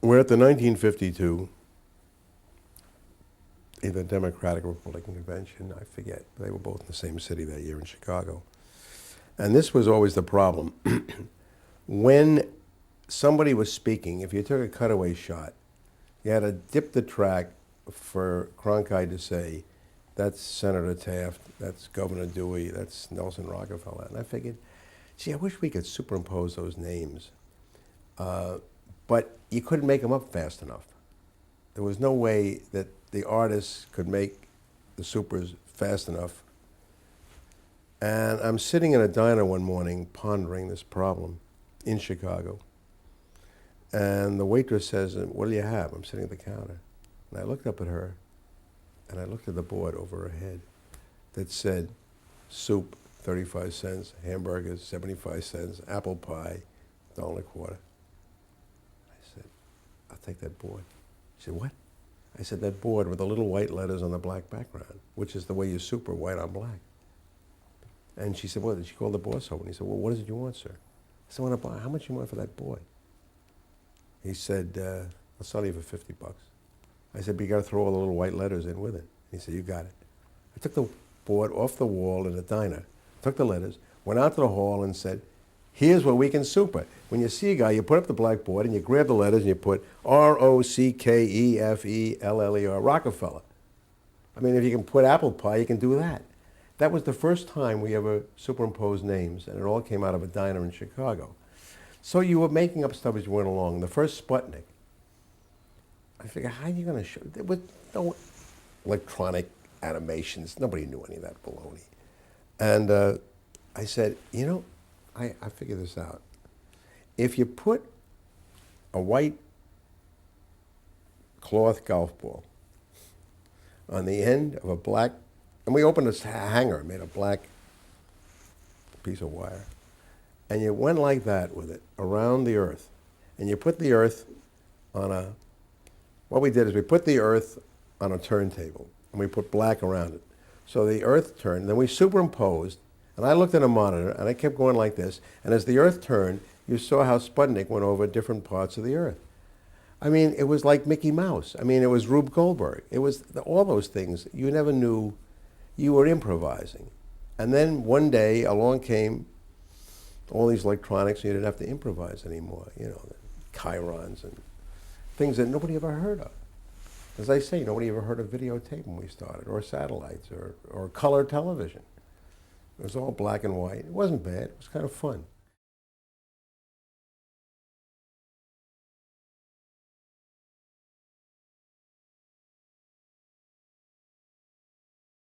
We're at the 1952, either Democratic or Republican convention, I forget. They were both in the same city that year in Chicago. And this was always the problem. When somebody was speaking, if you took a cutaway shot, you had to dip the track for Cronkite to say, that's Senator Taft, that's Governor Dewey, that's Nelson Rockefeller. And I figured, gee, I wish we could superimpose those names. But you couldn't make them up fast enough. There was no way that the artists could make the supers fast enough. And I'm sitting in a diner one morning pondering this problem in Chicago. And the waitress says, what do you have? I'm sitting at the counter. And I looked up at her, and I looked at the board over her head that said, soup, 35 cents, hamburgers, 75 cents, apple pie, $1.25. I said, I'll take that board. She said, what? I said, that board with the little white letters on the black background, which is the way you super white on black. And she said, well, she called the boss over, and he said, well, what is it you want, sir? I said, I want to buy, how much you want for that board? He said, I'll sell you for 50 bucks. I said, but you got to throw all the little white letters in with it. He said, you got it. I took the board off the wall in the diner, took the letters, went out to the hall and said, here's where we can super. When you see a guy, you put up the blackboard and you grab the letters and you put Rockefeller, Rockefeller. I mean, if you can put apple pie, you can do that. That was the first time we ever superimposed names, and it all came out of a diner in Chicago. So you were making up stuff as you went along. The first Sputnik, I figured, how are you going to show? There was no electronic animations. Nobody knew any of that baloney. And I said, you know, I figured this out. If you put a white cloth golf ball on the end of a black, and we opened a hanger made of black piece of wire, and you went like that with it around the earth, and you put the earth on a, what we did is we put the earth on a turntable, and we put black around it. So the earth turned, then we superimposed, and I looked at a monitor, and I kept going like this, and as the earth turned, you saw how Sputnik went over different parts of the earth. I mean, it was like Mickey Mouse. I mean, it was Rube Goldberg. It was all those things. You never knew you were improvising. And then one day along came all these electronics, and you didn't have to improvise anymore. You know, chyrons and things that nobody ever heard of. As I say, nobody ever heard of videotape when we started, or satellites, or color television. It was all black and white. It wasn't bad. It was kind of fun.